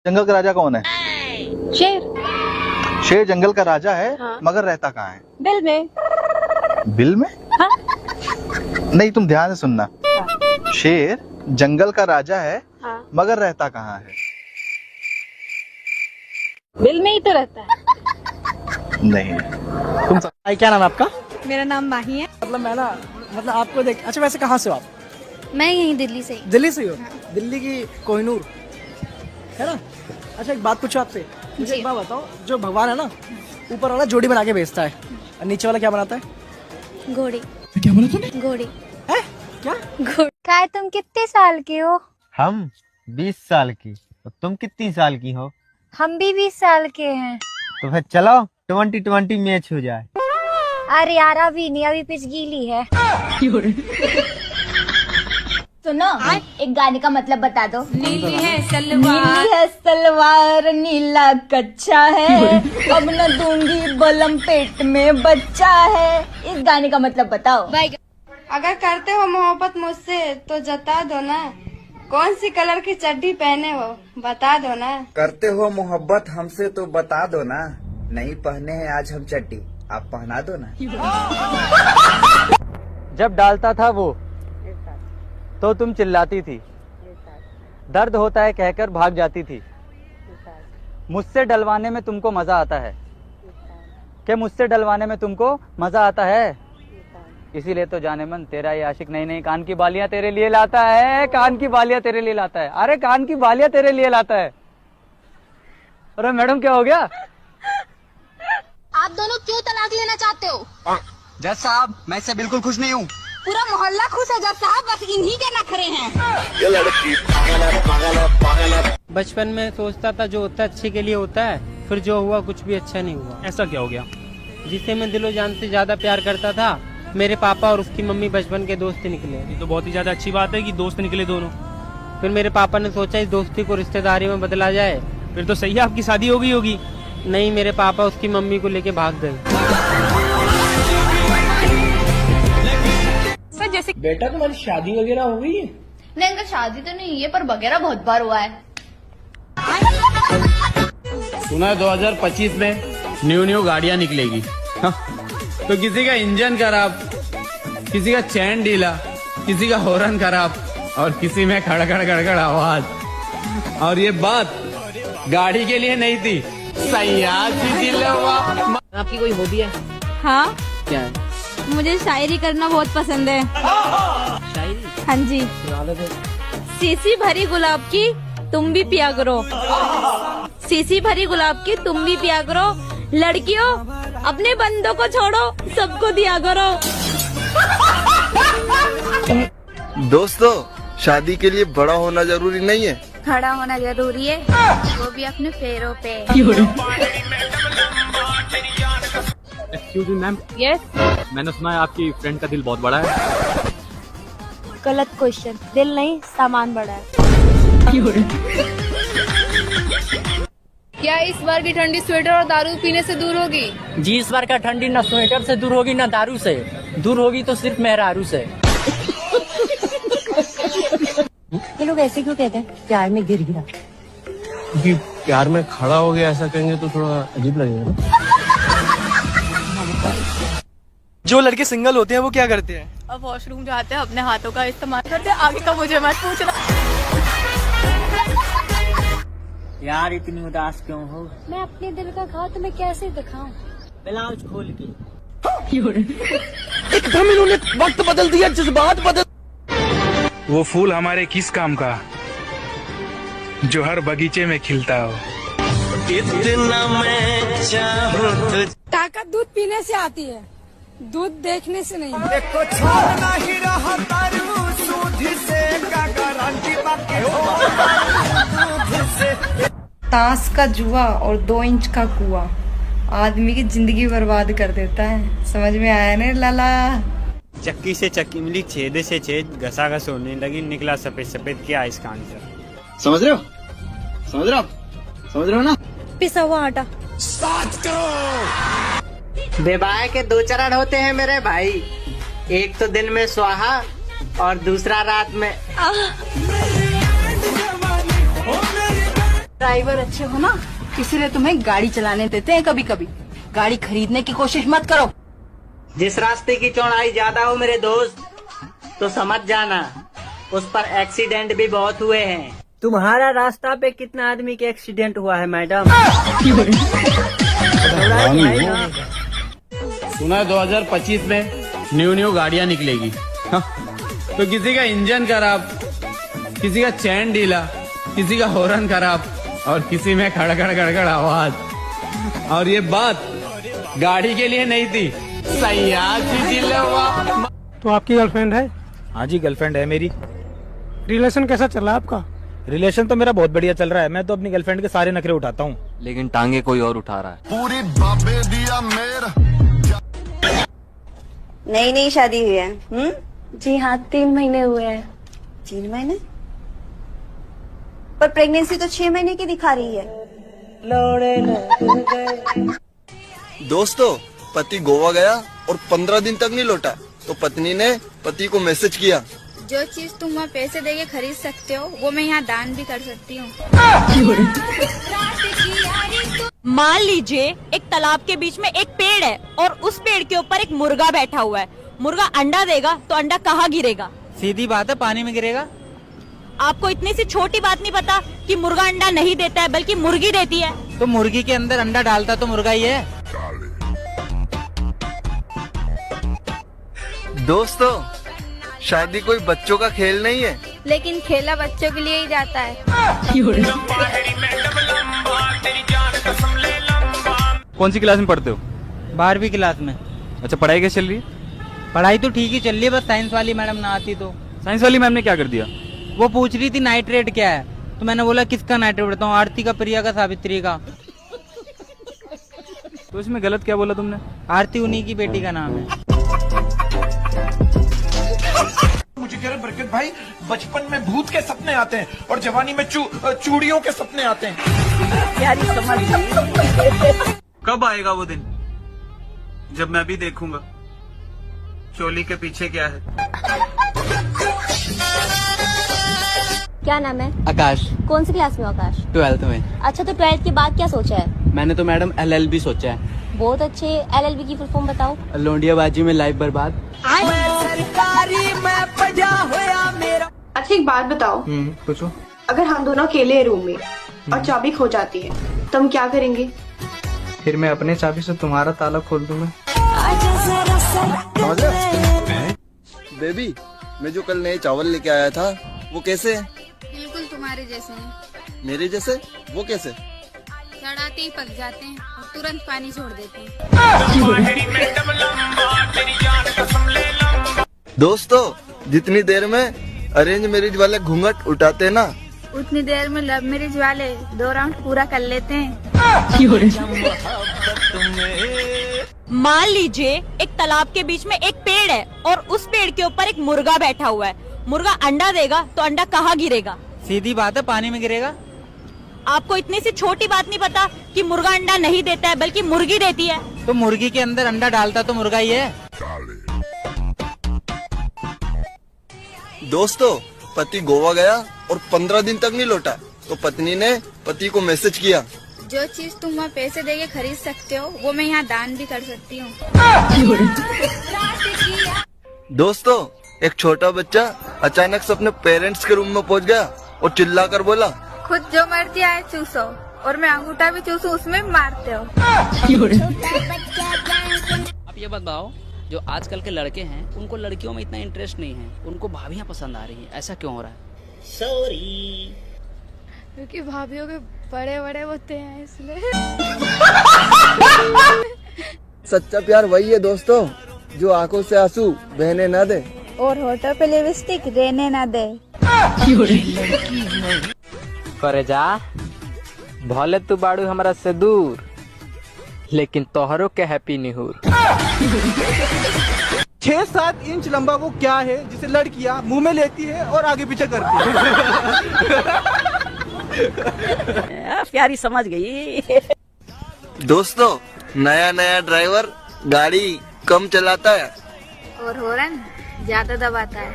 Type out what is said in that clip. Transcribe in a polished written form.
जंगल का राजा कौन है? शेर। शेर जंगल का राजा है। हाँ। मगर रहता कहाँ है? बिल में। बिल में? हाँ। नहीं, तुम ध्यान से सुनना। हाँ। शेर जंगल का राजा है। हाँ। मगर रहता कहाँ है? बिल में ही तो रहता है। नहीं। तुम क्या नाम है आपका? मेरा नाम माही है। मतलब आपको देख, अच्छा वैसे कहाँ से हो आप? मैं यहीं दिल्ली से ही। दिल्ली से ही हो? दिल्ली की कोहिनूर है ना? अच्छा एक बात पूछो आपसे, मुझे एक बात बताओ, जो भगवान है ना, ऊपर वाला जोड़ी बना के बेचता है और नीचे वाला क्या बनाता है? घोड़ी। क्या बोला तूने? घोड़ी। है क्या? घोड़ी। काय तुम कितने साल के हो? हम 20 साल की। और तुम कितनी साल की हो? हम भी 20 साल के हैं। तो फिर चलो 20-20 मैच हो जाए। अरे यार अभी नहीं, अभी पिच गीली है। सुनो, एक गाने का मतलब बता दो। नीली है नीली है सलवार, नीला कच्चा है, अब न दूंगी बलम पेट में बच्चा है। इस गाने का मतलब बताओ। अगर करते हो मोहब्बत मुझसे तो जता दो ना, कौन सी कलर की चड्डी पहने हो बता दो ना। करते हो मोहब्बत हमसे तो बता दो ना, नहीं पहने हैं आज हम चड्डी, आप पहना दो ना। जब डालता था वो तो तुम चिल्लाती थी, दर्द होता है कहकर भाग जाती थी। मुझसे डलवाने में तुमको मजा आता है कि मुझसे डलवाने में तुमको मजा आता है। इसीलिए तो जाने मन तेरा ये आशिक नई नई कान की बालियां तेरे लिए लाता है, कान की बालियां तेरे लिए लाता है। अरे कान की बालियां तेरे लिए लाता है। अरे मैडम क्या हो गया? आप दोनों क्यों तलाक लेना चाहते हो? जज साहब, मैं इससे बिल्कुल खुश नहीं हूँ। पूरा मोहल्ला खुश है जब साहब, बस इन्हीं के नखरे हैं। बचपन में सोचता था जो होता है अच्छे के लिए होता है, फिर जो हुआ कुछ भी अच्छा नहीं हुआ। ऐसा क्या हो गया? जिसे मैं दिलो जान से ज्यादा प्यार करता था, मेरे पापा और उसकी मम्मी बचपन के दोस्त निकले। ये तो बहुत ही ज्यादा अच्छी बात है कि दोस्त निकले दोनों। फिर मेरे पापा ने सोचा इस दोस्ती को रिश्तेदारी में बदला जाए। फिर तो सही है, आपकी शादी हो गई होगी। नहीं, मेरे पापा उसकी मम्मी को लेके भाग गए। जैसे बेटा तुम्हारी शादी वगैरह हो गई है? नहीं अंकल, शादी तो नहीं है पर वगैरह बहुत बार हुआ है। सुना है 2025 में न्यू गाड़ियां निकलेगी। हाँ? तो किसी का इंजन खराब, किसी का चैन ढीला, किसी का हॉर्न खराब और किसी में खड़खड़ खड़खड़ आवाज। और ये बात गाड़ी के लिए नहीं थी, सयासी दिलवा। आपकी कोई हॉबी है? हाँ, क्या है? मुझे शायरी करना बहुत पसंद है। शायरी? हाँ जी। सीसी भरी गुलाब की तुम भी पिया करो, सीसी भरी गुलाब की तुम भी पिया करो, लड़कियों अपने बंदों को छोड़ो सबको दिया करो। दोस्तों, शादी के लिए बड़ा होना जरूरी नहीं है, खड़ा होना जरूरी है, वो भी अपने पैरों पे। Excuse me ma'am, yes. मैंने सुना है आपकी फ्रेंड का दिल बहुत बड़ा है। गलत क्वेश्चन, दिल नहीं सामान बड़ा है। क्या इस बार की ठंडी स्वेटर और दारू पीने से दूर होगी? जी, इस बार का ठंडी न स्वेटर से दूर होगी न दारू से, दूर होगी तो सिर्फ मेहरारू से। ये लोग ऐसे क्यों कहते हैं प्यार में गिर गिरा? क्योंकि प्यार में खड़ा हो गया, ऐसा कहेंगे तो थोड़ा अजीब लगेगा। जो लड़के सिंगल होते हैं वो क्या करते हैं? अब वॉशरूम जाते हैं, अपने हाथों का इस्तेमाल करते हैं, आगे का मुझे मत पूछना। यार इतनी उदास क्यों हो? मैं अपने दिल का घाव तुम्हें कैसे दिखाऊं? ब्लाउज खोल के। एकदम इन्होंने वक्त बदल दिया, जज्बात बदल। वो फूल हमारे किस काम का जो हर बगीचे में खिलता हो। इतना मैं चाहूं। ताकत दूध पीने से आती है, दूध देखने से नहीं। देखो छोड़ना ही रहा तारू सूधी से का गारंटी बाकी हो। ताश का जुआ और 2 इंच का कुआ आदमी की जिंदगी बर्बाद कर देता है। समझ में आया ना लाला? चक्की से चक्की मिली, छेद से छेद, घसा घस होने लगी, निकला सफेद सफेद। क्या इसका आंसर? समझ रहे हो? समझ रहे हो? समझ रहे हो ना? पिसा हुआ आटा। विवाह के 2 चरण होते हैं मेरे भाई, एक तो दिन में स्वाहा और दूसरा रात में। ड्राइवर अच्छे हो ना, इसीलिए तुम्हें गाड़ी चलाने देते हैं कभी कभी। गाड़ी खरीदने की कोशिश मत करो। जिस रास्ते की चौड़ाई ज्यादा हो मेरे दोस्त, तो समझ जाना उस पर एक्सीडेंट भी बहुत हुए हैं। तुम्हारा रास्ता पे कितना आदमी के एक्सीडेंट हुआ है मैडम? सुना है 2025 में न्यू गाड़ियां निकलेगी। हाँ? तो किसी का इंजन खराब, किसी का चैन ढीला, किसी का हॉर्न खराब और किसी में खड़खड़ खड़खड़ आवाज। और ये बात गाड़ी के लिए नहीं थी, तो आपकी गर्लफ्रेंड है? हाँ जी, गर्लफ्रेंड है मेरी। रिलेशन कैसा चल रहा है आपका? रिलेशन तो मेरा बहुत बढ़िया चल रहा है। मैं तो अपनी गर्लफ्रेंड के सारे नखरे उठाता हूँ, लेकिन टांगे कोई और उठा रहा है। पूरी बाबे दिया मेरा। नई नई शादी हुई है? जी हाँ, 3 महीने हुए हैं। 3 महीने? पर प्रेगनेंसी तो 6 महीने की दिखा रही है। दोस्तों, पति गोवा गया और 15 दिन तक नहीं लौटा, तो पत्नी ने पति को मैसेज किया, जो चीज तुम वहाँ पैसे देके खरीद सकते हो वो मैं यहाँ दान भी कर सकती हूँ। मान लीजिए एक तालाब के बीच में एक पेड़ है और उस पेड़ के ऊपर एक मुर्गा बैठा हुआ है। मुर्गा अंडा देगा तो अंडा कहाँ गिरेगा? सीधी बात है, पानी में गिरेगा। आपको इतनी सी छोटी बात नहीं पता कि मुर्गा अंडा नहीं देता है बल्कि मुर्गी देती है? तो मुर्गी के अंदर अंडा डालता तो मुर्गा ही है। दोस्तों, शादी कोई बच्चों का खेल नहीं है, लेकिन खेला बच्चों के लिए ही जाता है। कौन सी क्लास में पढ़ते हो? 12वीं क्लास में। अच्छा, पढ़ाई कैसे चल रही है? पढ़ाई तो ठीक ही चल रही है, बस साइंस वाली मैडम ना आती तो। साइंस वाली मैम ने क्या कर दिया? वो पूछ रही थी नाइट्रेट क्या है, तो मैंने बोला किसका नाइट्रेट बताऊँ? आरती का, प्रिया का, सावित्री का। तो इसमें गलत क्या बोला तुमने? आरती उन्हीं की बेटी का नाम है। मुझे कह रहे बरकत भाई, बचपन में भूत के सपने आते हैं और जवानी में चूड़ियों के सपने आते हैं। यारी समझ। कब आएगा वो दिन जब मैं भी देखूंगा चोली के पीछे क्या है? क्या नाम है? आकाश। कौन सी क्लास में हो आकाश? 12th में। अच्छा, तो 12th के बाद क्या सोचा है? मैंने तो मैडम LLB सोचा है। बहुत अच्छे। LLB की फुल फॉर्म बताओ। लोंडियाबाजी में लाइफ बर्बाद। अच्छा, एक बात बताओ, पूछो। अगर हम दोनों अकेले हैं रूम में और चाबी खो जाती है तो हम क्या करेंगे? फिर मैं अपने चाबी से तुम्हारा ताला खोल दूंगा। बेबी, मैं जो कल नए चावल लेके आया था वो कैसे है? बिल्कुल तुम्हारे जैसे हैं। मेरे जैसे? वो कैसे? चढ़ाते ही पक जाते हैं और तुरंत पानी छोड़ देते हैं। दोस्तों, जितनी देर में अरेंज मैरिज वाले घूंघट उठाते हैं ना, उतनी देर में लव मैरिज वाले 2 राउंड पूरा कर लेते हैं। मान लीजिए एक तालाब के बीच में एक पेड़ है और उस पेड़ के ऊपर एक मुर्गा बैठा हुआ है। मुर्गा अंडा देगा तो अंडा कहाँ गिरेगा? सीधी बात है, पानी में गिरेगा। आपको इतनी सी छोटी बात नहीं पता कि मुर्गा अंडा नहीं देता है बल्कि मुर्गी देती है? तो मुर्गी के अंदर अंडा डालता तो मुर्गा ही है। दोस्तों, पति गोवा गया और 15 दिन तक नहीं लौटा, तो पत्नी ने पति को मैसेज किया, जो चीज तुम वहाँ पैसे देके खरीद सकते हो वो मैं यहाँ दान भी कर सकती हूँ। दोस्तों, एक छोटा बच्चा अचानक से अपने पेरेंट्स के रूम में पहुंच गया और चिल्लाकर बोला, खुद जो मर्जी आए चूसो और मैं अंगूठा भी चूसू उसमें भी मारते हो। आप ये बताओ, जो आजकल के लड़के हैं उनको लड़कियों में इतना इंटरेस्ट नहीं है, उनको भाभियां पसंद आ रही हैं, ऐसा क्यों हो रहा है? सॉरी, क्योंकि भाभियों के बड़े बड़े होते हैं इसलिए। सच्चा प्यार वही है दोस्तों, जो आंखों से आंसू बहने न दे और होठों पे लिपस्टिक रहने ना दे। करे जा भले तू बाड़ू हमरा से दूर, लेकिन तोहरों के हैप्पी निहूर। 6-7 इंच लंबा वो क्या है जिसे लड़कियां मुंह में लेती है और आगे पीछे करती है? प्यारी समझ गई। दोस्तों, नया नया ड्राइवर गाड़ी कम चलाता है और हॉर्न ज्यादा दबाता है।